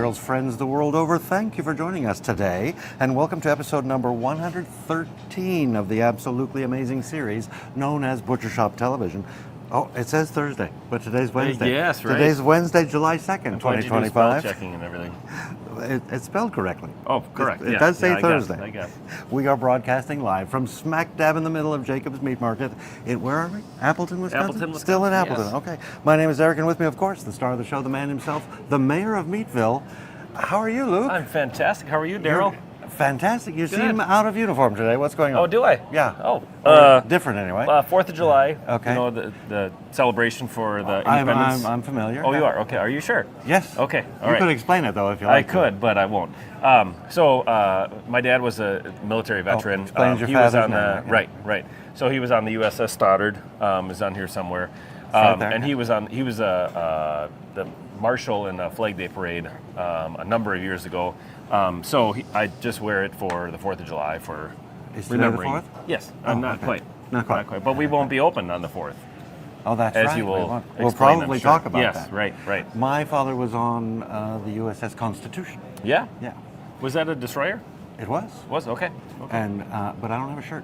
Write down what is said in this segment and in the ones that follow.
materials friends the world over, thank you for joining us today, and welcome to episode number 113 of the absolutely amazing series known as Butcher Shop Television. Oh, it says Thursday, but today's Wednesday. Yes, right. Today's Wednesday, July 2nd, 2025. Spell checking and everything. It's spelled correctly. Oh, correct. It does say Thursday. I guess. We are broadcasting live from smack dab in the middle of Jacob's Meat Market. Where are we? Appleton, Wisconsin? Appleton, Wisconsin. Still in Appleton. Yes. Okay. My name is Eric, and with me, of course, the star of the show, the man himself, the mayor of Meatville. How are you, Luke? I'm fantastic. How are you, Daryl? Fantastic. You Good. seem out of uniform today. What's going on? Oh, do I? Yeah. Oh. Different anyway. 4th of July. Okay. You know, the celebration for the independence. I'm familiar. Oh, you are? Okay. Are you sure? Yes. Okay. All you right. could explain it, though, if you I like. could, but I won't. My dad was a military veteran. Explains your he was father's on the name, right? Right. So he was on the USS Stoddard. Is on here somewhere. Right there. And he was the marshal in the Flag Day Parade a number of years ago. I just wear it for the 4th of July for Is today the remembering. 4th? Yes, Oh, not okay. quite. Not quite. But we won't be open on the 4th. Oh, that's As right. you will We'll explain, probably I'm sure. talk about yes, that. Right. My father was on the USS Constitution. Yeah? Yeah, Was that a destroyer? it was. Okay. And but I don't have a shirt.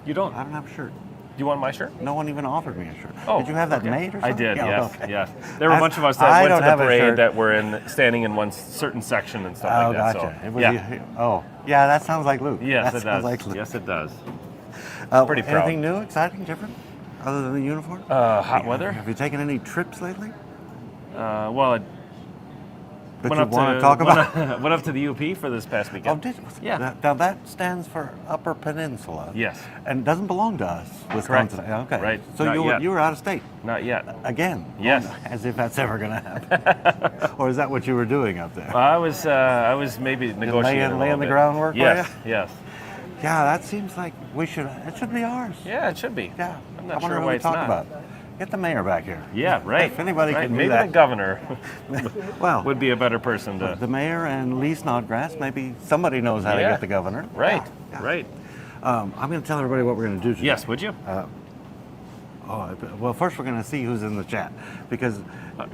You don't? I don't have a shirt. Do you want my shirt? No one even offered me a shirt. Oh, Did you have that okay. made or I something? did, Yeah, yes, okay. yes. There were a bunch of us I that went don't to the have a shirt. parade that were standing in one certain section and stuff Oh, like that. gotcha. So, It was yeah. Yeah, that sounds like Luke. Yes, that it sounds does. Like Luke. Yes, it does. Pretty proud. Anything new, exciting, different, other than the uniform? Hot weather? Have you taken any trips lately? Well, That you want to talk about? went up to the UP for this past Oh, weekend. did you? Yeah. Now that stands for Upper Peninsula. Yes. And doesn't belong to us, Wisconsin. Correct. Okay. Right. So Not yet. you were out of state Not yet. again. Yes. As if that's ever going to happen. Or is that what you were doing up there? I was maybe negotiating a little laying the bit. groundwork for Yes. you? Yes. Yeah, that seems like it should be ours. Yeah, it should be. Yeah. I'm I not wonder sure who why we it's talk not. about. Get the mayor back here. Yeah, right. If anybody right. can do maybe that. the governor Well, would be a better person to. the mayor and Lee Snodgrass, maybe somebody knows how to Yeah. get the governor. Right. Yeah. Right. I'm going to tell everybody what we're going to do today. Yes. Would you? Well, first we're going to see who's in the chat because.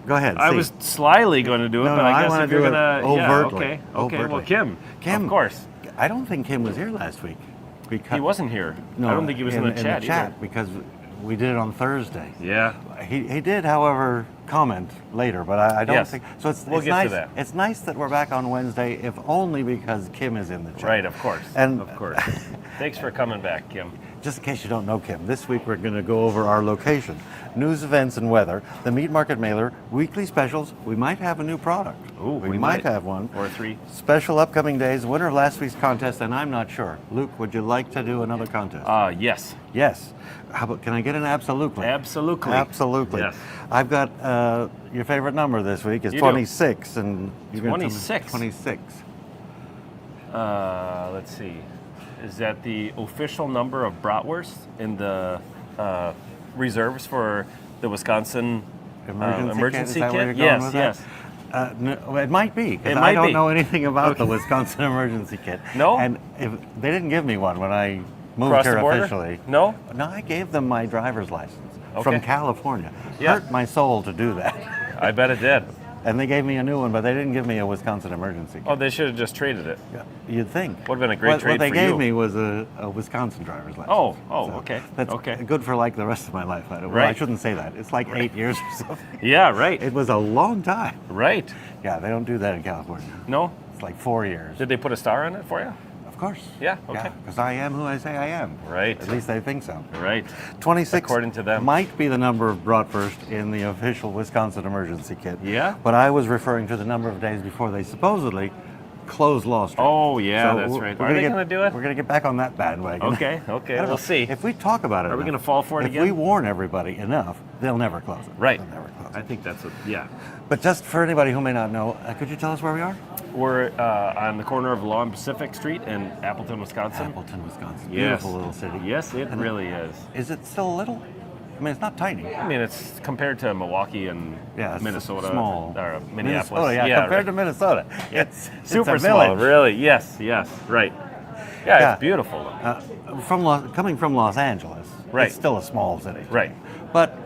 Go ahead. I see. was slyly going to do it, No, but no, I I guess wanna if you're do it gonna overtly. Yeah, okay. Overtly. Well, Kim. Kim, Of course. I don't think Kim was here last week. Because, He wasn't here. No, I don't think he was in the chat either. because we did it on Thursday. Yeah. He did, however, comment later, but I don't Yes. think so. We'll it's get to nice. that. It's nice that we're back on Wednesday, if only because Kim is in the chat. Right. Of course. And- of course. Thanks for coming back, Kim. Just in case you don't know Kim, this week we're going to go over our location, news, events, and weather, the meat market mailer, weekly specials. We might have a new product. Ooh, we might have one. Or 3. Special upcoming days, winner of last week's contest, and I'm not sure. Luke, would you like to do another contest? Yes. Yes. How about, can I get an absolutely? Absolutely. Absolutely. Yes. I've got your favorite number this week is You do. 26, and you're gonna tell me 26? 26. Let's see. Is that the official number of bratwurst in the reserves for the Wisconsin emergency Is that where kit? you're going Yes. with Yes. that? No, it might be. 'Cause It I might don't be. know anything about the Wisconsin emergency kit. No? And if they didn't give me one when I moved Across here the border? officially. No. No, I gave them my driver's license from Okay. California. Yeah. Hurt my soul to do that. I bet it did. And they gave me a new one, but they didn't give me a Wisconsin emergency kit. Oh, they should have just traded it. Yeah, you'd think. Would have been a great trade What they for gave you. me was a Wisconsin driver's license. Oh, So okay. That's Okay. good for like the rest of my life. Well, I Right. shouldn't say that. It's like 8 years or something. Yeah, right. It was a long time. Right. Yeah, they don't do that in California. No? It's like 4 years. Did they put a star in it for you? Of course. Yeah, okay. Because I am who I say I am. Right. At least they think so. Right. 26 According to them. might be the number of bratwurst in the official Wisconsin emergency kit. Yeah? But I was referring to the number of days before they supposedly closed Law Street. Oh, yeah, So that's we're- right. we're Are they get- going to do it? We're going to get back on that bandwagon. Okay, I okay. don't know. We'll see. If we talk about it Are we enough, gonna fall for it if again? we warn everybody enough, they'll never close it. Right. They'll never close I it. think that's yeah. But just for anybody who may not know, could you tell us where we are? We're on the corner of Law and Pacific Street in Appleton, Wisconsin. Appleton, Wisconsin. Yes. Beautiful little city. Yes, it And really is. Is it still little? I mean, it's not tiny. I mean, it's compared to Milwaukee and Yeah, it's Minnesota, small. or Minneapolis. Minnesota, yeah, compared right. to Minnesota. It's Super a small, village. really. Yes, right. Yeah, Yeah. it's beautiful. Coming from Los Angeles, Right. it's still a small city. Right. But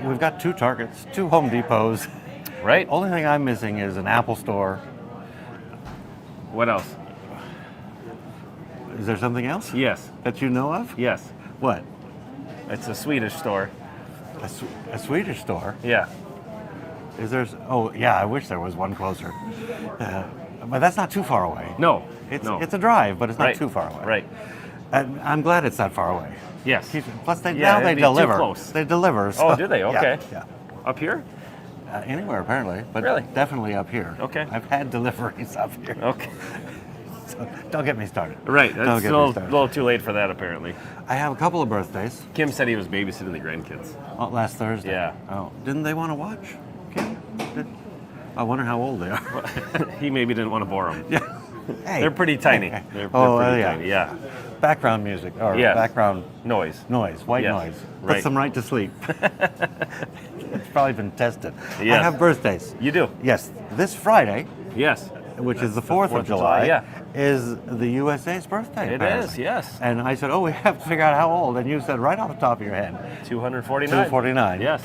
we've got 2 Targets, 2 Home Depots. Right? Only thing I'm missing is an Apple store What else? Is there something else Yes. that you know of? Yes. What? It's a Swedish store. A Swedish store? Yeah. Is there? Oh, yeah. I wish there was one closer. But that's not too far away. No. It's no. it's a drive, but it's not Right. too far away. Right. And I'm glad it's that far away. Yes. Plus, Yeah, now they it'd be too deliver. close. They deliver. Oh, so- do they? Okay. Yeah. Up here? Anywhere apparently, but Really? definitely up here. Okay. I've had deliveries up here. Okay. So don't get me started. Right. Don't That's get a me little, started. little too late for that, apparently. I have a couple of birthdays. Kim said he was babysitting the grandkids. Last Thursday. Yeah. Oh, didn't they want to watch? Kim? I wonder how old they are. He maybe didn't want to bore them. Yeah. Hey. They're pretty tiny. Hey. They're yeah. pretty tiny. Yeah. Background music or Yeah. background Noise. white Yes. noise. Right. Puts them right to sleep. It's probably been tested. Yes. I have birthdays. You do? Yes. This Friday, Yes. which is the 4th of July, yeah. is the USA's birthday. It apparently. is, yes. And I said, we have to figure out how old. And you said right off the top of your head, 249. 249. Yes.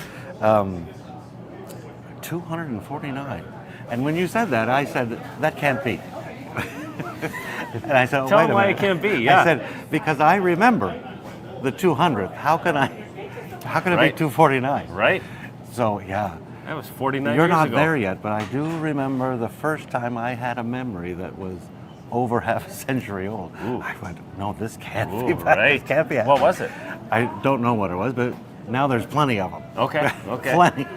249. And when you said that, I said, that can't be. And I said, Tell wait him a why minute. it can't be, yeah. I said, because I remember the 200th. How can it Right. be 249? Right? So, yeah. That was 49 You're years not ago. there yet, but I do remember the first time I had a memory that was over half a century old. Ooh. I went, no, this can't Ooh, be bad. right. This can't be What was it? I don't know what it was, but now there's plenty of them. Okay, okay. Plenty.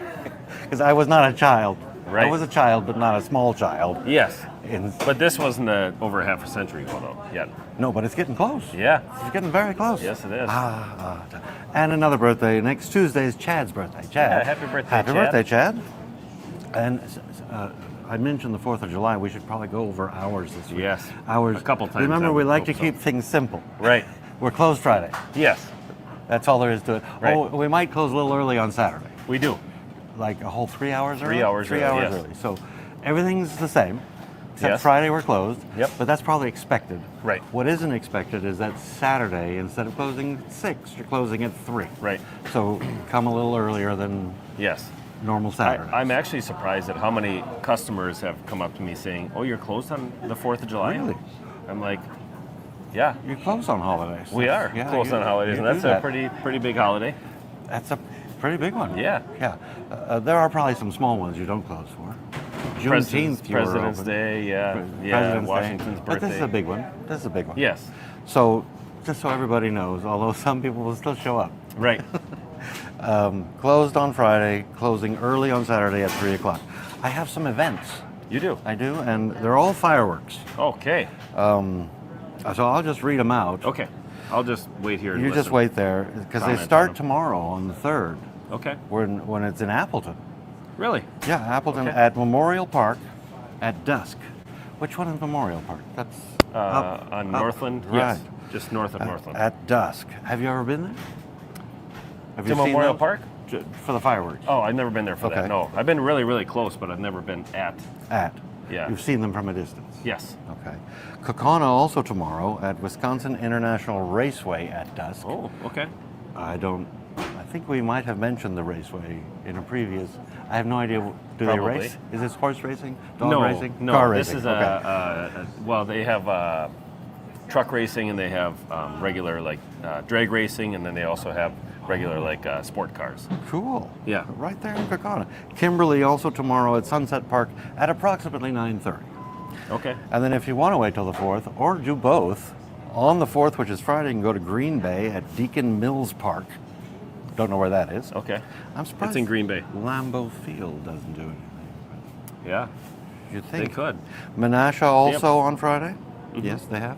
Because I was not a child. Right. I was a child, but not a small child. Yes. In, But this wasn't over half a century ago, though, yet. no, but it's getting close. Yeah. It's getting very close. Yes, it is. And another birthday. Next Tuesday is Chad's birthday. Chad. Yeah, happy birthday, Happy Chad. birthday, Chad. And I mentioned the 4th of July. We should probably go over hours this week. Yes. Hours. A couple times, Remember, I we would like to hope so. keep things simple. Right. We're closed Friday. Yes, That's all there is to it. Right. Oh, we might close a little early on Saturday. we do. Like a whole 3 hours early? 3 hours 3 early, hours yes. early. So everything's the same, except Yes. Friday we're closed. Yep. But that's probably expected. Right. What isn't expected is that Saturday, instead of closing at 6, you're closing at 3. Right. So come a little earlier than Yes. normal Saturday. I'm actually surprised at how many customers have come up to me saying, "Oh, you're closed on the 4th of July?" Really? I'm like, "Yeah, You're closed on holidays. we are Yeah, closed you- on holidays, you and that's do a that. pretty big holiday." That's a pretty big one. Yeah. Yeah. There are probably some small ones you don't close for. Juneteenth, you were President's open. Day, yeah, President's Washington's Day. birthday. But this is a big one. This is a big one. Yes, So, just so everybody knows, although some people will still show up, right. closed on Friday, closing early on Saturday at 3 o'clock. I have some events. You do. I do, and they're all fireworks. Okay. So I'll just read them out. Okay. I'll just wait here. And You just listen. wait there, because they Comment on start them. tomorrow on the 3rd, Okay. when it's in Appleton. Really? Yeah, Appleton Okay. at Memorial Park at dusk. Which one is Memorial Park? That's On up. Northland. Right. Yes. Just north of Northland. At dusk. Have you ever been there? Have To Memorial Park? For the fireworks? Oh, I've never been there for Okay. that. No, I've been really, really close, but I've never been at. At. Yeah. You've seen them from a distance. Yes. Okay. Kokana also tomorrow at Wisconsin International Raceway at dusk. Oh, okay. I think we might have mentioned the raceway in a previous. I have no idea. Do Probably. they race? Is this horse racing? Dog no, racing? no. Car This racing. is okay. well, they have truck racing and they have regular drag racing, and then they also have regular sport cars. Cool. Yeah. Right there in Kokana. Kimberly also tomorrow at Sunset Park at approximately 9:30. Okay. And then if you want to wait till the 4th, or do both, on the 4th, which is Friday, you can go to Green Bay at Deacon Mills Park. Don't know where that is. Okay. I'm surprised It's in Green Bay. Lambeau Field doesn't do anything. Yeah. You'd They think. could. Menasha also Yep. on Friday? Mhm. Yes, they have.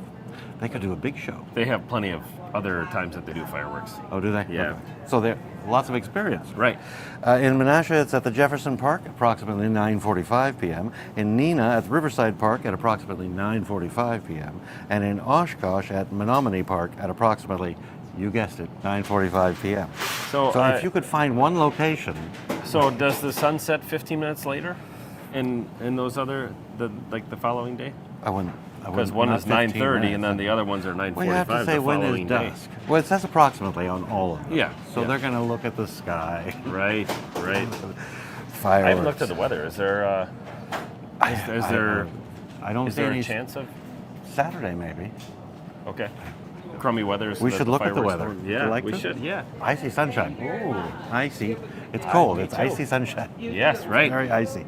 They could do a big show. They have plenty of other times that they do fireworks. Oh, do they? Yeah. Okay. So they lots of experience. Right. In Menasha, it's at the Jefferson Park, approximately 9:45 p.m. In Neenah, at Riverside Park, at approximately 9:45 p.m. And in Oshkosh, at Menominee Park, at approximately, you guessed it, 9:45 p.m. So, if you could find one location, So does the sun set 15 minutes later, in those other the following day? I wouldn't. Because one not is 15 9:30, and then minutes. the other ones are 9:45. Well, you have to say the when following is day. dusk. Well, it says approximately on all of them. Yeah, So yeah. they're going to look at the sky. Right. Right. Fireworks. I haven't looked at the weather. Is there? Is there I don't Is see there any a chance of? Saturday, maybe. Okay. Crummy weather. So We that should the look at the fireworks weather. don't- Would you Yeah, like we to? should. Yeah. Icy sunshine. Ooh. Icy. It's cold. me It's too. icy sunshine. Yes, right. Very icy.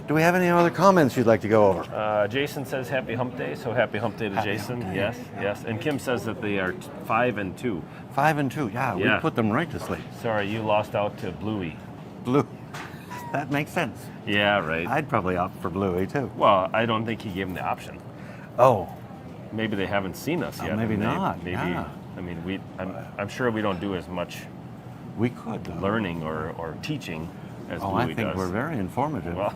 Do we have any other comments you'd like to go over? Jason says happy hump day, so happy hump day to Happy Jason. hump day. Yes, yes. And Kim says that they are 5 and 2. 5 and 2. Yeah, Yeah. we put them right to sleep. Sorry, you lost out to Bluey. Blue. That makes sense. Yeah, right. I'd probably opt for Bluey too. Well, I don't think he gave him the option. Oh, Maybe they haven't seen us yet. maybe and not, Maybe. yeah. I mean, I'm sure we don't do as much we could. Though. learning or teaching as Oh, Bluey I think does. we're very informative. Well,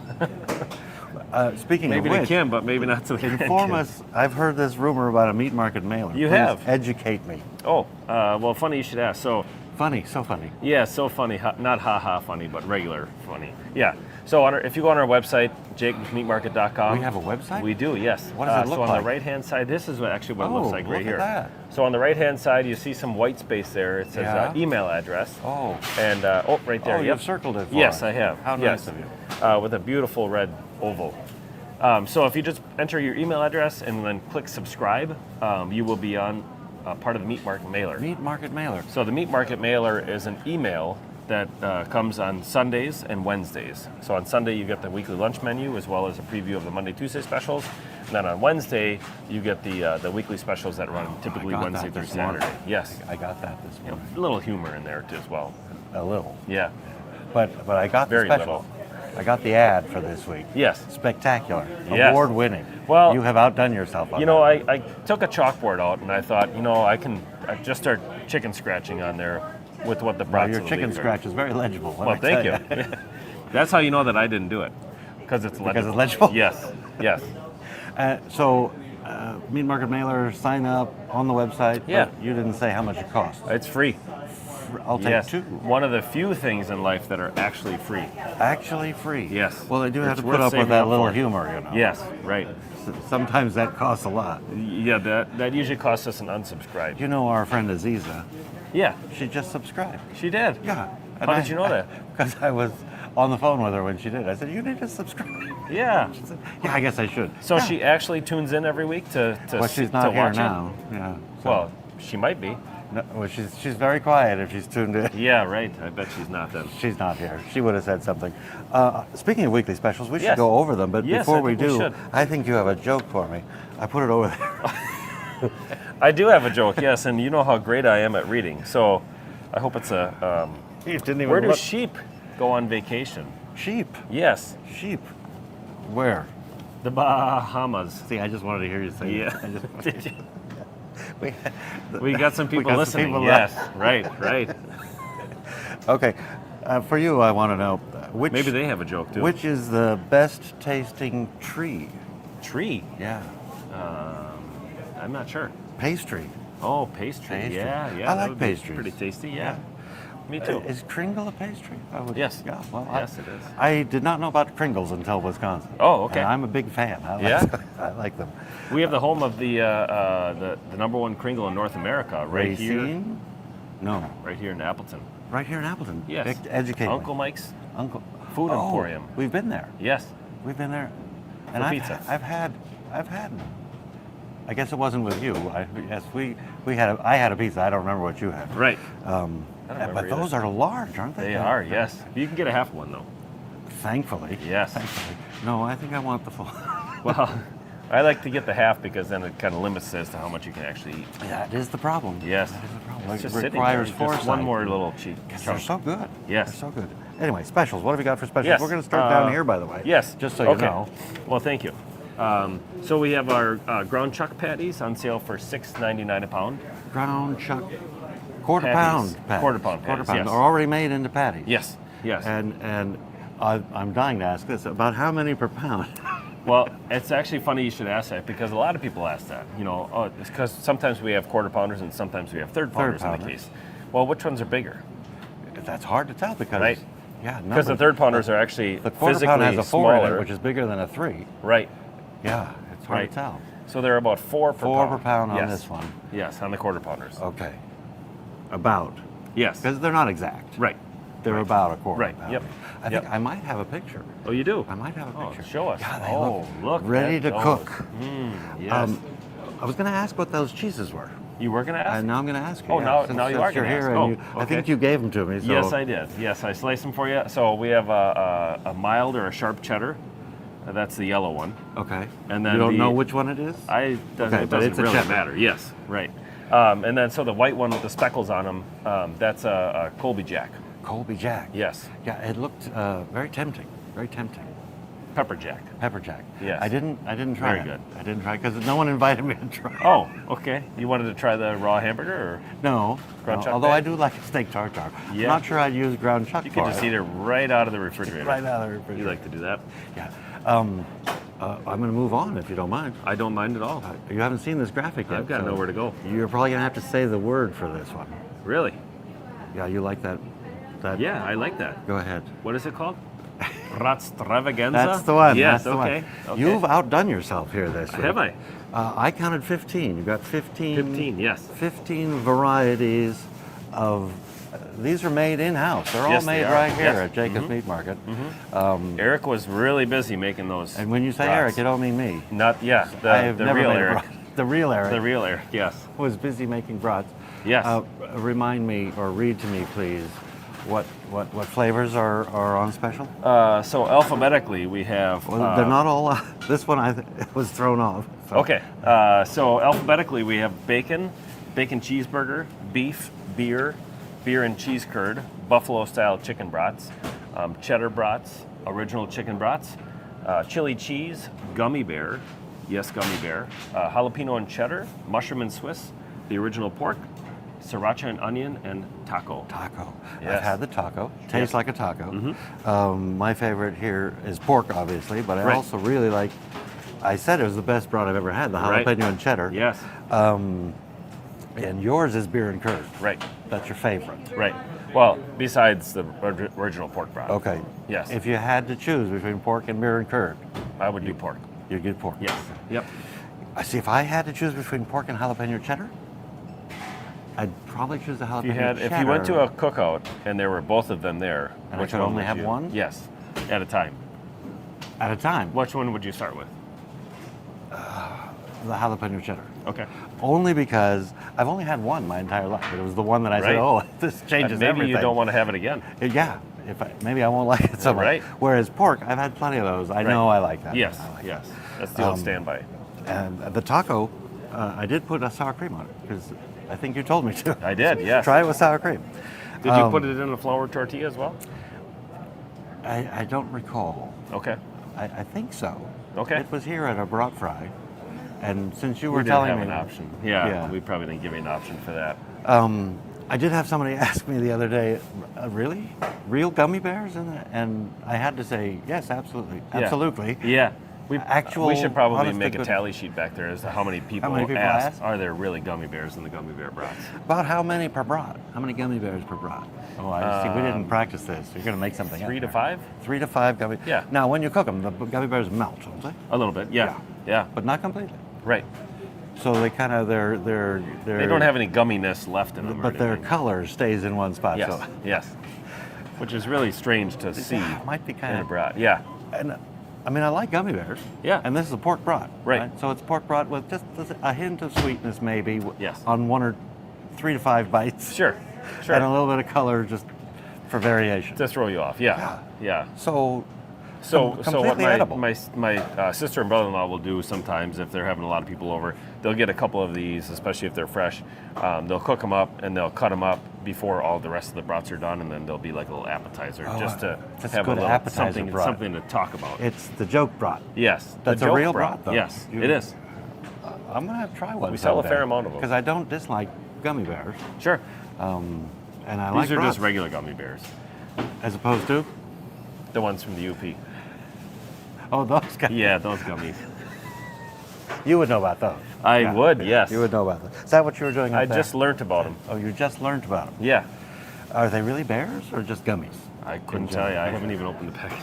Speaking maybe of to which, Kim, but maybe not to the inform grandkids. us. I've heard this rumor about a meat market mailer. You Please have? Educate me. Oh, well, funny you should ask. So, Funny, so funny. yeah, so funny. Not ha-ha funny, but regular funny. Yeah. So if you go on our website, jakesmeatmarket.com. We have a website? We do, yes. What does it look so on like? the right-hand side, this is what it looks like right look here. at that. So on the right-hand side, you see some white space there. It says Yeah. Email address. Oh. And, right there. Oh, Yep. you've circled it for Yes, us. I have. How Yes. nice of you. With a beautiful red oval. So if you just enter your email address and then click subscribe, you will be on part of the Meat Market mailer. Meat market mailer. So the Meat Market mailer is an email that comes on Sundays and Wednesdays. So on Sunday you get the weekly lunch menu as well as a preview of the Monday, Tuesday specials. And then on Wednesday you get the weekly specials that run typically I got Wednesday that through this morning. Saturday. Yes. I got that this You know, morning. a little humor in there too as well. A little. Yeah. But I got Very the special. little. I got the ad for this week. Yes. Spectacular. Yes. Award winning. Well, you have outdone yourself on You know, that. I took a chalkboard out and I thought, I just start chicken scratching on there with what the Well, brats your of the chicken leaves are. scratch is very legible. let Well, me thank tell you. That's how you know that I didn't do it. Because it's legible. Because it's legible? Yes, yes. So, Meat Market Mailer, sign up on the website. Yeah. But you didn't say how much it costs. It's free. I'll take Yes. 2. One of the few things in life that are actually free. Actually free. Yes. Well, they do have It's to worth put up with saving that up little for. humor, you know. Yes, right. Sometimes that costs a lot. Yeah, that usually costs us an unsubscribe. You know our friend Aziza, Yeah, she just subscribed. she did. Yeah. How did you know that? Because I was on the phone with her when she did. I said, you need to subscribe. Yeah. She said, yeah, I guess I should. So she actually tunes in every week to Well, she's not to here watch now. Yeah. It? so- Well, she might be. no, well, she's very quiet if she's tuned in. Yeah, right. I bet she's not then. She's not here. She would have said something. Speaking of weekly specials, we should Yes. go over them. But Yes, before I we think we do, should. I think you have a joke for me. I put it over there. I do have a joke, yes, and you know how great I am at reading. So I hope it's a. You didn't even Where do look. sheep go on vacation? Sheep. Yes, Sheep. Where? the Bahamas. See, I just wanted to hear you say Yeah. that. I just- Did you? we, We got some people got some listening. people Yes, right, right. Okay. For you, I want to know which. Maybe they have a joke too. Which is the best tasting tree? tree? Yeah. I'm not sure. Pastry. Oh, pastry. Pastry. Yeah, I yeah. that like would be pastries. Pretty tasty. Yeah. Me too. Is Kringle a pastry? I would, Yes. Yeah, well, Yes, it is. I did not know about Kringles until Wisconsin. Oh, okay. And I'm a big fan. I like, Yeah? I like them. We have the home of the number one Kringle in North America, right here, Racine? No. right here in Appleton. Right here in Appleton. Yes. Educate Uncle me. Mike's Uncle. Food Oh, Emporium. We've been there. Yes. We've been there. For And pizza. I've had. I guess it wasn't with you. Yes, I had a pizza. I don't remember what you had. Right. But remember those are large, aren't they? They are. Yes. You can get a half one though. Thankfully. Yes. Thankfully. No, I think I want the full. Well, I like to get the half because then it kind of limits as to how much you can actually eat. That is the problem. Yes. That is the problem. It's It just requires sitting there. Just foresight. one more little cheat. They're chunk. so good. Yes. They're so good. Anyway, specials. What have we got for specials? Yes. We're going to start down here, by the way. Yes. Just so you Okay. know. Well, thank you. So we have our ground chuck patties on sale for $6.99 a pound. Ground chuck. Quarter Patties. pound patties. Quarter pound Quarter patties, pound. yes. Are already made into patties. Yes. Yes. And I'm dying to ask this. About how many per pound? Well, it's actually funny you should ask that because a lot of people ask that. It's because sometimes we have quarter pounders and sometimes we have third pounders in the pounders. case. Well, which ones are bigger? That's hard to tell because. Right. Yeah. Because the third pounders are actually The quarter physically pound has a 4 in smaller. it, which is bigger than a 3. Right. Yeah. It's hard Right. to tell. So they're about 4 per 4 pound. per pound on Yes. this one. Yes, on the quarter pounders. Okay. About. Yes. Because they're not exact. Right. They're about a quarter Right, pound. yep. I think I might have a picture. Oh, you do? I might have a Oh, picture. show us. God, they Oh, look ready at to those. cook. Yes. I was going to ask what those cheeses were. You were going to ask? And now I'm going to ask you. Oh, now since you are you're gonna here ask. and Oh, you, I okay. think you gave them to me. So. Yes, I did. Yes, I sliced them for you. So we have a mild or a sharp cheddar. That's the yellow one. Okay. And then you don't know which one it is? It but doesn't it's a really cheddar. matter. Yes, right. And then so the white one with the speckles on them, that's a Colby Jack. Colby Jack. Yes. Yeah, it looked very tempting. Very tempting. Pepper Jack. Pepper Jack. Yes. I didn't try Very it. good. I didn't try because no one invited me to try. Oh, okay. You wanted to try the raw hamburger, or No. Ground chuck Although bag? I do like a steak tartare. I'm Yeah. not sure I'd use ground chuck you for could just eat it right out of the refrigerator? Right out of the refrigerator. You like to do that? Yeah. I'm going to move on if you don't mind. I don't mind at all. You haven't seen this graphic yet. I've got to so know where to go. You're probably going to have to say the word for this one. Really? Yeah, you like that? Yeah, I like that. Go ahead. What is it called? Ratstravaganza? That's the one. Yes, that's the okay. one. Okay. You've outdone yourself here this week. Have I? I counted 15. You got 15. 15, yes. 15 varieties of. These are made in-house. They're all Yes, they made are. right here Yes. at Jacob's Meat Market. Eric was really busy making those. And when you say brats. Eric, you don't mean me. Not, yeah, I have the never real made a Eric. brat. The real Eric The real Eric, yes. was busy making brats. Yes. Remind me or read to me, please, what flavors are on special? So alphabetically, we have. Well, they're not all. This one was thrown off. So. Okay. So alphabetically, we have bacon cheeseburger, beef, beer and cheese curd, buffalo-style chicken brats, cheddar brats, original chicken brats, chili cheese, gummy bear, yes, gummy bear, jalapeno and cheddar, mushroom and Swiss, the original pork, sriracha and onion, and taco. Taco. Yes. I've had the taco. Tastes Yes. like a taco. My favorite here is pork, obviously, but I Right. also really like. I said it was the best brat I've ever had. The Right. jalapeno and cheddar. Yes. And yours is beer and curd. Right. That's your favorite. Right. Well, besides the original pork brat. Okay. Yes. If you had to choose between pork and beer and curd, I would do pork. you'd get pork. Yes. Yep. I see. If I had to choose between pork and jalapeno cheddar, I'd probably choose the jalapeno cheddar. If you went to a cookout and there were both of them there, And I which could one only would have you? one? Yes, at a time. At a time, Which one would you start with? the jalapeno cheddar. Okay. Only because I've only had one my entire life. But it was the one that I said, Right. "Oh, this changes Maybe everything." you don't want to have it again. Yeah. Maybe I won't like it so much. Right. Whereas pork, I've had plenty of those. I know I like that. Yes. I like Yes. That's the old standby. that. And the taco, I did put a sour cream on it because I think you told me to. I did. Yes. Try it with sour cream. Did you put it in a flour tortilla as well? I don't recall. Okay. I think so. Okay. It was here at a brat fry, and since you We were didn't telling have me an option. Yeah, Yeah. we probably didn't give you an option for that. I did have somebody ask me the other day, really, real gummy bears in it? And I had to say yes, absolutely, Yeah. absolutely. Yeah. Actual, We should probably honest to make a good- tally sheet back there as to how many people, people asked, asked? are there really gummy bears in the gummy bear brats? About how many per brat? How many gummy bears per brat? Oh, I see. We didn't practice this. You're going to make something up 3 to there. 5? 3 to 5 gummy. Yeah. Now, when you cook them, the gummy bears melt, don't they? A little bit, yeah. Yeah. But not completely. Right. So they kind of they're They don't have any gumminess left in them. but or their anything. color stays in one spot. Yes. So Yes. Which is really strange to see it might be in kind a of. brat. Yeah. And I mean, I like gummy bears. Yeah. And this is a pork brat. Right. So it's pork brat with just a hint of sweetness, maybe. Yes. On 1 or 3 to 5 bites. Sure. Sure. And a little bit of color just for variation. to throw you off. Yeah. Yeah. So. So what completely edible. my sister and brother-in-law will do sometimes if they're having a lot of people over, they'll get a couple of these, especially if they're fresh. They'll cook them up and they'll cut them up before all the rest of the brats are done, and then they'll be like a little appetizer, just to that's have a good little appetizer brat. something to talk about. It's the joke brat. Yes, That's the a joke real brat, though. Yes, You- it is. I'm gonna have to try one. We sell a fair amount of them. because I don't dislike gummy bears, Sure. and I These like are brats, just regular gummy bears, as opposed to the ones from the UP. those guys. Yeah, those gummies. You would know about those. I Yeah. would, yes. You would know about those. Is that what you were doing? Up I there? just learned about them. Oh, you just learned about them. Yeah. Are they really bears or just gummies? I couldn't tell you. I haven't even opened the package.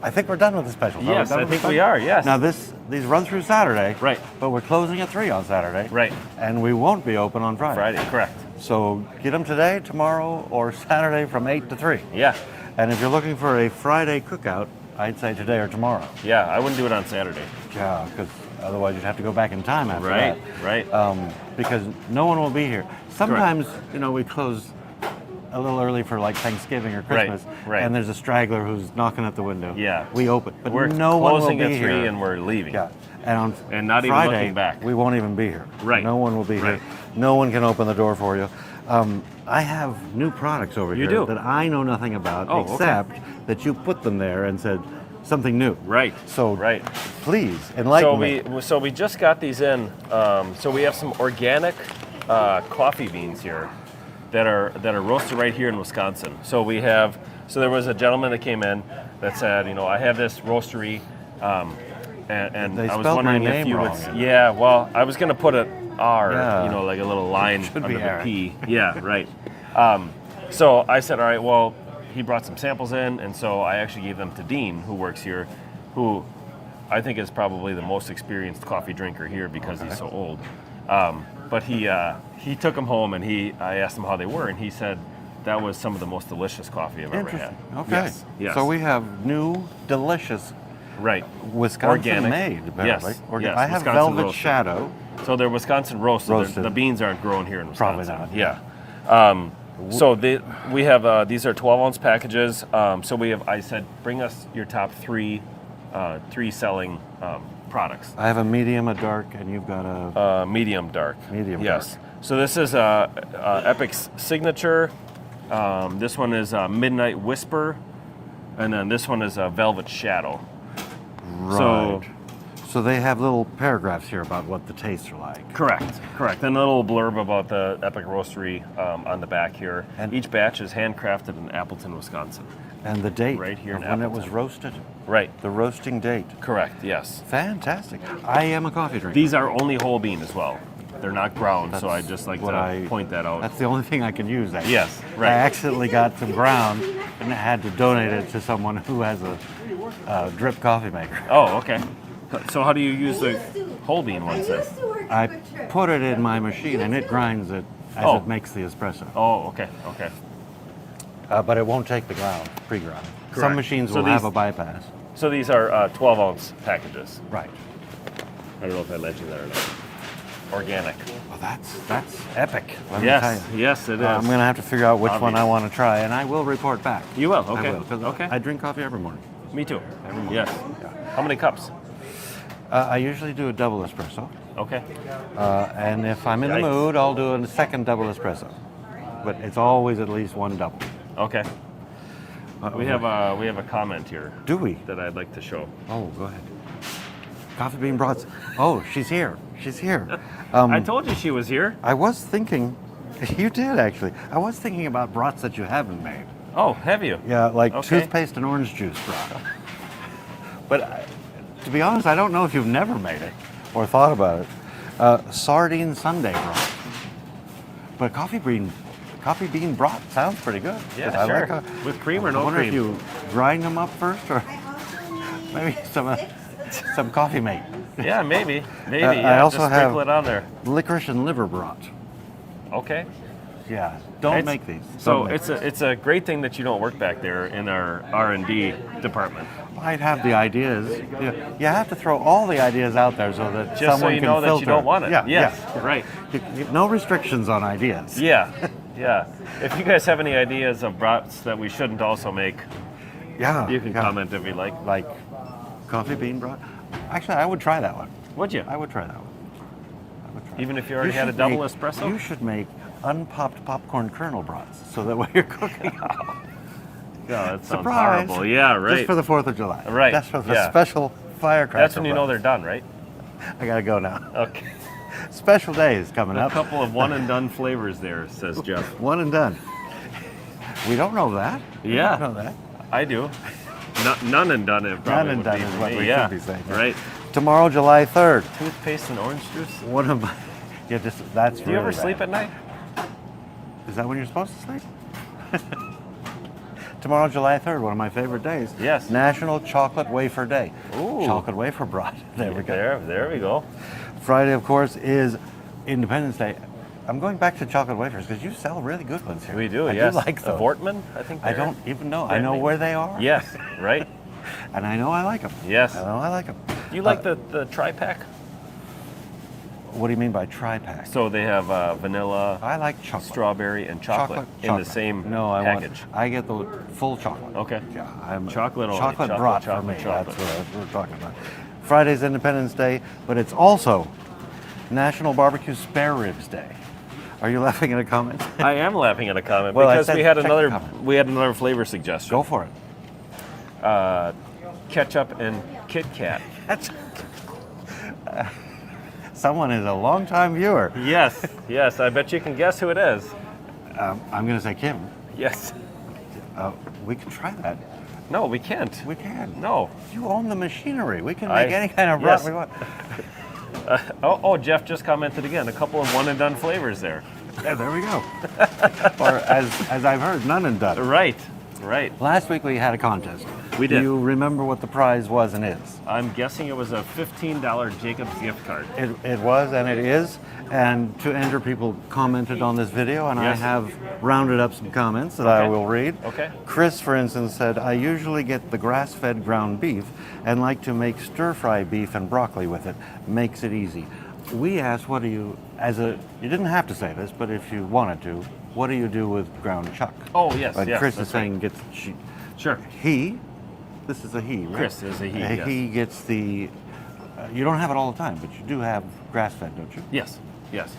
I think we're done with the special. Are Yes, done I with the think we special? are, yes. Now these run through Saturday. Right. But we're closing at 3 on Saturday. Right. And we won't be open on Friday. Friday, correct. So get them today, tomorrow, or Saturday from 8 to 3. Yeah. And if you're looking for a Friday cookout, I'd say today or tomorrow. Yeah, I wouldn't do it on Saturday. Yeah, because otherwise you'd have to go back in time after Right, that. right. Because no one will be here. Sometimes, we close a little early for like Thanksgiving or Christmas, right. and there's a straggler who's knocking at the window. Yeah. We open, but We're no one will closing be at 3 here. and we're leaving. Yeah, and on And not even Friday, looking back. we won't even be here. Right. No one will be Right. here. No one can open the door for you. I have new products over You here do? that I know nothing about, Oh, okay. except that you put them there and said something new. Right. So right. please enlighten me. So we just got these in. So we have some organic coffee beans here that are roasted right here in Wisconsin. So there was a gentleman that came in that said, I have this roastery, and They I was spelled wondering my if name you would. wrong. Yeah. Well, I was gonna put an R, Yeah. like a little line Should under be the Eric. P. Yeah. Right. So I said, all right. Well, he brought some samples in, and so I actually gave them to Dean, who works here, who I think is probably the most experienced coffee drinker here because he's so old. But he took them home, and I asked him how they were, and he said that was some of the most delicious coffee I've ever had. Interesting. Okay. Yes. Yes. So we have new, delicious right. Wisconsin Organic. made, apparently. Yes. Yes. I have Wisconsin Velvet roasted. Shadow. So they're Wisconsin roasted. Roasted. The beans aren't grown here in Probably Wisconsin. not. Yeah. So we have these are 12-ounce packages. So I said, bring us your top three selling products. I have a medium, a dark, and you've got a Medium dark. Medium Yes. So this is Epic's signature. This one is Midnight Whisper, and then this one is Velvet Shadow. right. So they have little paragraphs here about what the tastes are like. Correct. And a little blurb about the Epic Roastery on the back here. And- each batch is handcrafted in Appleton, Wisconsin. And the date Right here of in when it was Appleton. roasted. Right. The roasting date. Correct. Yes. Fantastic. I am a coffee drinker. These are only whole bean as well. They're not ground, so I That's just like what to point that out. That's the only thing I can use. Actually. Yes, right. I accidentally got some ground and I had to donate it to someone who has a drip coffee maker. Oh, okay. So how do you use the whole bean ones then? I put it in my machine and it grinds it as Oh. it makes the espresso. Oh, okay. But it won't take the ground, pre-ground. Some Correct. machines So will have these- a bypass. So these are 12-ounce packages. Right. I don't know if I mentioned that or not. Organic. Well, that's epic. Let me tell Yes, you. yes, it is. I'm going to have to figure out which one Obvious. I want to try, and I will report back. You will. I Okay. will, 'cause Okay. I drink coffee every morning. Me too. Yes. How many cups? I usually do a double espresso, Okay. and if I'm in the Yikes. mood, I'll do a second double espresso. But it's always at least one double. Okay. We have a comment here Do we? that I'd like to show. Oh, go ahead. Coffee bean brats. Oh, she's here. She's here. I told you she was here. I was thinking, you did actually. I was thinking about brats that you haven't made. Oh, have you? Yeah, like Okay. toothpaste and orange juice brat. But to be honest, I don't know if you've never made it or thought about it. Sardine sundae brat. But coffee bean brat sounds pretty good. Yeah, 'Cause I sure. like With cream or I no wonder cream? if you grind them up first or maybe some coffee mate. Yeah, maybe. I Yeah, also just have- sprinkle it on there. Licorice and liver brat. Okay. Yeah, don't It's- make these. So Don't make it's a great thing that you don't work back there in our R&D department. I'd have the ideas. You have to throw all the ideas out there so that Just so someone you can know that filter. you don't want it. Yeah, Yes, yeah. right. No restrictions on ideas. Yeah, yeah. If you guys have any ideas of brats that we shouldn't also make, Yeah. you can yeah. comment if you like. Like coffee bean brat. Actually, I would try that one. Would you? I would try that one. I would try Even it. if you already You had a should double make- espresso? You should make unpopped popcorn kernel brats so that when you're cooking, No, that sounds surprise! horrible. Yeah, right. Just for the 4th of July. Right, That's for the yeah. special firecracker. That's when you know brats. they're done, right? I gotta go now. Okay. Special days coming A up. couple of one and done flavors there, says Jeff. One and done. We don't know that. We Yeah. don't know that. I do. None and done it probably None and would done be is for what me. we Yeah. should be saying. Right. Tomorrow, July 3rd. Toothpaste and orange juice. One of my. Yeah, that's. Do you ever sleep at night? Is that when you're supposed to sleep? Tomorrow, July 3rd, one of my favorite days. Yes. National Chocolate Wafer Day. Ooh. Chocolate wafer brat. There we go. There we go. Friday, of course, is Independence Day. I'm going back to chocolate wafers because you sell really good ones here. We do, I yes. do like the those. Vortman, I think. I don't even know. I know where they are. Yes, right. And I know I like them. Yes. I know I like them. Do you like the tri-pack? What do you mean by tri-pack? So they have vanilla, I like chocolate. strawberry, and chocolate in the same package. I get the full chocolate. Okay. Yeah, I'm Chocolate only. chocolate Chocolate, brought chocolate, for me. chocolate. That's what we're talking about. Friday's Independence Day, but it's also National Barbecue Spare Ribs Day. Are you laughing at a comment? I am laughing at a comment Well, I because said we had check the another comment. flavor suggestion. Go for it. Ketchup and Kit Kat. That's someone is a longtime viewer. Yes, yes. I bet you can guess who it is. I'm going to say Kim. Yes. We can try that. No, we can't. We can. No. You own the machinery. We can make any kind of yes. broth we want. Jeff just commented again. A couple of one and done flavors there. Yeah, there we go. Or as I've heard, none and done. Right, right. Last week we had a contest. We did. Do you remember what the prize was and is? I'm guessing it was a $15 Jacobs gift card. It was and it is. And to enter, people commented on this video, and Yes. I have rounded up some comments that I Okay. will read. Okay. Chris, for instance, said, I usually get the grass-fed ground beef and like to make stir-fry beef and broccoli with it. Makes it easy. We asked, what do you, you didn't have to say this, but if you wanted to, what do you do with ground chuck? Oh, yes, And yes. Chris is that's saying right. Sure. this is a he, right? Chris is a he, yes. He gets the, you don't have it all the time, but you do have grass-fed, don't you? Yes, yes.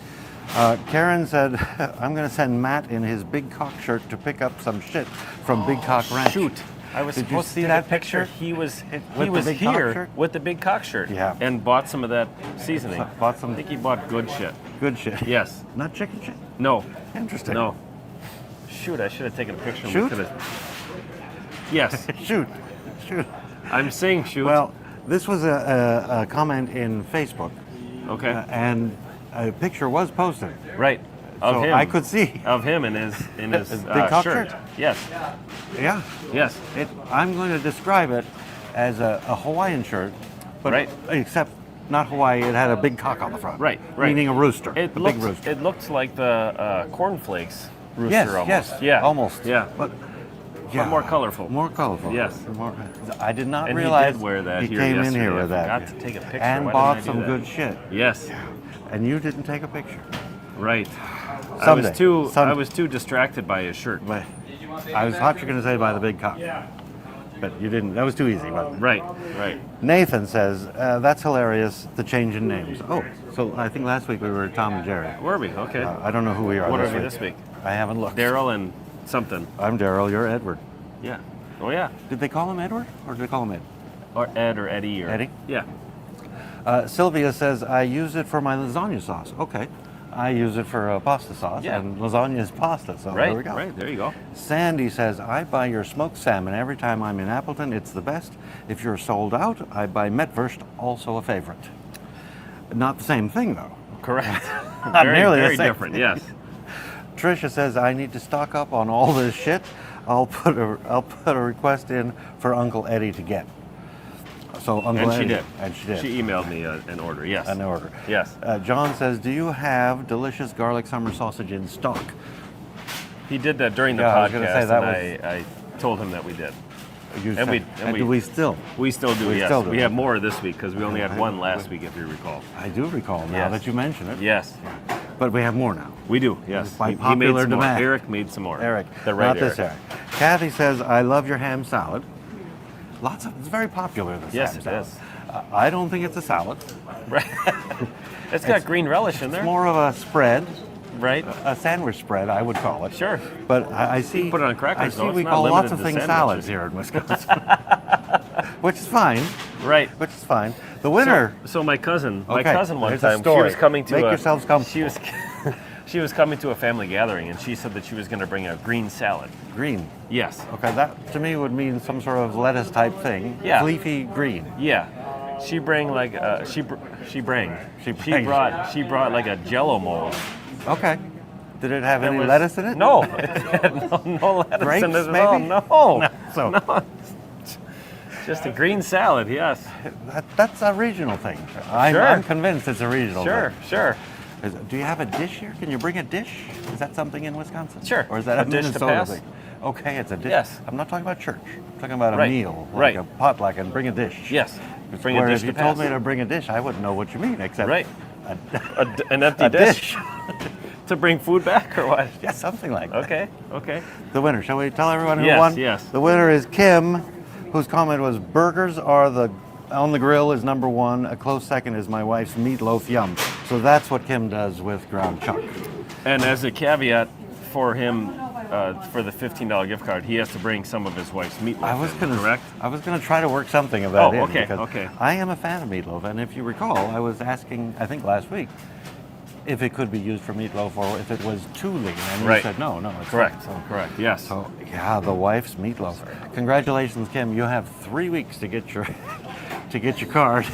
Karen said, I'm going to send Matt in his big cock shirt to pick up some shit from Big Cock Ranch. Shoot. I was Did you supposed see to take that a picture. picture? He was the big cock here shirt? with the big cock shirt. Yeah. And bought some of that seasoning. Bought some I think he bought good shit. good shit. Yes. Not chicken shit. No. Interesting. No. Shoot, I should have taken a picture. Shoot? Yes. Shoot. I'm saying shoot. Well, this was a comment in Facebook, okay. and a picture was posted. Right. Of So him. I could see. Of him in his His big cock shirt. shirt? Yes. Yeah. Yes. I'm going to describe it as a Hawaiian shirt, but Right. except not Hawaii. It had a big cock on the front. Right. Right. Meaning a rooster. It a looked, big rooster. It looked like the cornflakes rooster Yes, almost. yes, Yeah. almost. Yeah. But more colorful. More colorful. Yes. I did not And realize he did wear that he here came in yesterday. here I with that. forgot to take a picture. And Why bought didn't I some do that? good shit. Yes. And you didn't take a picture. Right. Someday. I Someday. was too distracted by his shirt. But I was thought you were going to say by the big cock. But you didn't. That was too easy, wasn't it? Right. Right. Nathan says, that's hilarious, the change in names. Oh, so I think last week we were Tom and Jerry. Were we? Okay. I don't know who we are What this are we week. this week? I haven't looked. Daryl and something. I'm Daryl, you're Edward. Yeah. Oh yeah. Did they call him Edward or did they call him Ed? Or Ed or Eddie or Eddie? Yeah. Sylvia says, I use it for my lasagna sauce. Okay. I use it for pasta sauce, Yeah. and lasagna is pasta, so Right. there we go. Right. There you go. Sandy says, I buy your smoked salmon every time I'm in Appleton. It's the best. If you're sold out, I buy Metwurst, also a favorite. Not the same thing, though. Correct. Not very, nearly the very same. different. Yes. Tricia says, I need to stock up on all this shit. I'll put a request in for Uncle Eddie to get. So Uncle And Eddie. she did. And she did. She emailed me an order. Yes. An order. Yes. John says, do you have delicious garlic summer sausage in stock? He did that during the Yeah, I was podcast, gonna say that and I told him that we did. You And said- we- and do we- we still? We still do. We Yes. still do. We have more this week because we only had one last week, if you recall. I do recall now Yes. that you mention it. Yes. But we have more now. We do. Yes. By He made popular some more. demand. Eric made some more. Eric, The right not this Eric. Kathy says, I love your ham salad. It's very popular, this Yes, ham it salad. is. I don't think it's a salad. Right. It's got green relish in there. It's more of a spread, Right. a sandwich spread, I would call it. Sure. But I see. put it on crackers, I see though. It's we not call lots limited of to things sandwiches. salads here in Wisconsin, which is fine. Right. Which is fine. The winner. So my cousin one Okay, time, there's a she story. was coming to Make a, yourselves comfortable. she was coming to a family gathering, and she said that she was going to bring a green salad. Green. Yes. Okay, that to me would mean some sort of lettuce type thing. Yeah. Leafy green. Yeah. She bring like she brought like a Jello mold. Okay. Did it have It any was- lettuce in it? No, it had no lettuce Grapes, in it at all. maybe? No, So just a green salad. Yes. that's a regional thing. Sure. I'm convinced it's a regional Sure, thing. sure. Do you have a dish here? Can you bring a dish? Is that something in Wisconsin? Sure. Or is that A a dish to Minnesota pass? thing? Okay, it's a dish. Yes. I'm not talking about church. I'm talking about a Right. meal, like Right. a potluck, and bring a dish. Yes. Bring Where a dish if you to told pass. me to bring a dish, I wouldn't know what you mean, except Right. a, An empty a dish. To bring food back or what? yeah, something like that. Okay. Okay. The winner. Shall we tell everyone who Yes, won? yes. The winner is Kim, whose comment was burgers are on the grill is number one. A close second is my wife's meatloaf yum. So that's what Kim does with ground chuck. And as a caveat for him, for the $15 gift card, he has to bring some of his wife's meatloaf. Correct? I was gonna try to work something of that in. Okay, because okay. I am a fan of meatloaf, and if you recall, I was asking, I think last week, if it could be used for meatloaf or if it was too lean, and you Right. said no, it's Correct. not. Correct. Yes. So yeah, the wife's meatloaf. Congratulations, Kim. You have 3 weeks to get your card,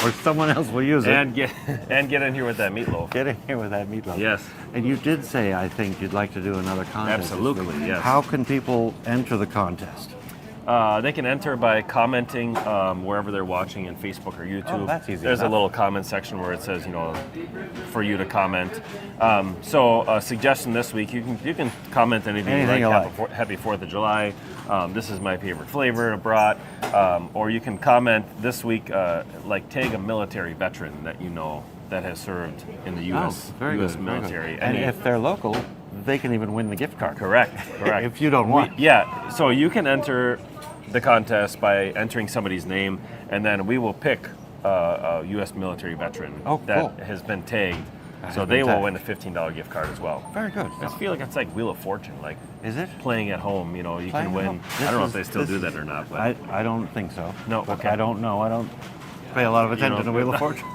or someone else will use it. And get in here with that meatloaf. Get in here with that meatloaf. Yes. And you did say, I think, you'd like to do another contest. this Absolutely, week. yes. How can people enter the contest? They can enter by commenting wherever they're watching in Facebook or YouTube. Oh, that's easy There's enough. a little comment section where it says, for you to comment. So a suggestion this week, you can comment anything you like. Happy 4th of July. This is my favorite flavor brought. Or you can comment this week, like tag a military veteran that you know that has served in the U.S. Very U.S. good, military. And if they're local, they can even win the gift card. Correct. If you don't want. Yeah, so you can enter the contest by entering somebody's name, and then we will pick a U.S. military veteran that has been tagged. So they will win a $15 gift card as well. Very good. I feel like it's like Wheel of Fortune, like Is it? playing at home. You Playing can at win. home. I don't know if they still do that or not. But I don't think so. No, But okay. I don't know. I don't pay a lot of attention to don't- Wheel of Fortune.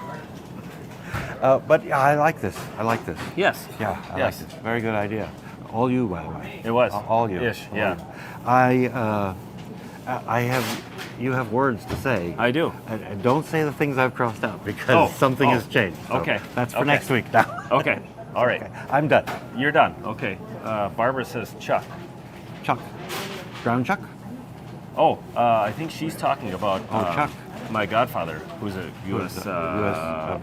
But yeah, I like this. yes, Yeah, I like yes, this. Very good idea. All you, by the way. it was All you. Ish, All yeah, you. You have words to say. I do. And don't say the things I've crossed out because something has changed. So Okay. That's for Okay. next week now. Okay, all right, Okay, I'm done. you're done. Okay, Barbara says Chuck. Chuck. Ground chuck? Oh, I think she's talking about Chuck. my godfather, who's a U.S. veteran?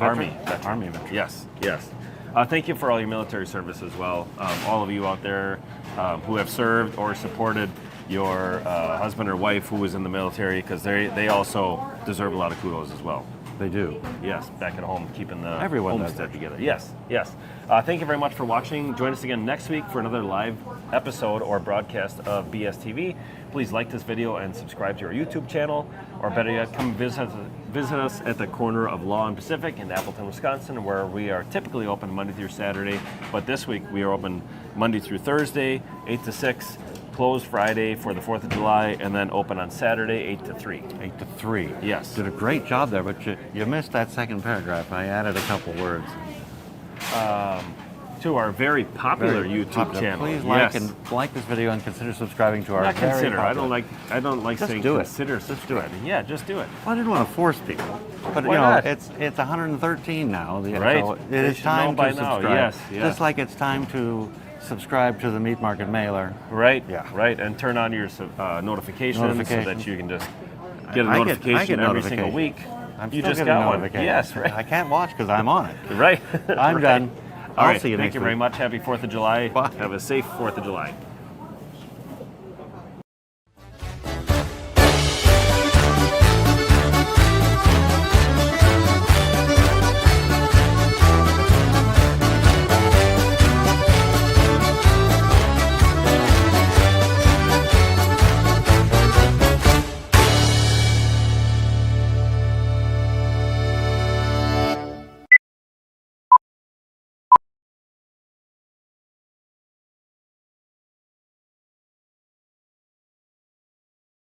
Army veteran. Army veteran. Yes, yes. Thank you for all your military service as well. All of you out there who have served or supported your husband or wife who was in the military, because they also deserve a lot of kudos as well. They do. Yes, back at home, keeping the Everyone does homestead that. together. Yes, yes. Thank you very much for watching. Join us again next week for another live episode or broadcast of BSTV. Please like this video and subscribe to our YouTube channel, or better yet, come visit us at the corner of Law and Pacific in Appleton, Wisconsin, where we are typically open Monday through Saturday, but this week we are open Monday through Thursday, 8 to 6, closed Friday for the 4th of July, and then open on Saturday, 8 to 3. 8 to 3. Yes. Did a great job there, but you missed that second paragraph. I added a couple words. To our very popular Very YouTube popular. channel. Please Yes. like this video and consider subscribing to our Not very consider. popular. I don't like Just saying do it. consider subscribing. Yeah, just do it. Well, I didn't want to force people, but Why not? it's 113 now. Right. So it They is should time know by to now. subscribe. Yes, yes. Just like it's time to subscribe to the Meat Market mailer. Right. Yeah. Right. And turn on your notifications so that you can just get a I notification get every single week. I'm You still just getting got one. notifications. Yes. Right. I can't watch because I'm on it. Right. I'm Right. done. All I'll right. see you Thank next you week. very much. Happy 4th of July. Bye. Have a safe 4th of July.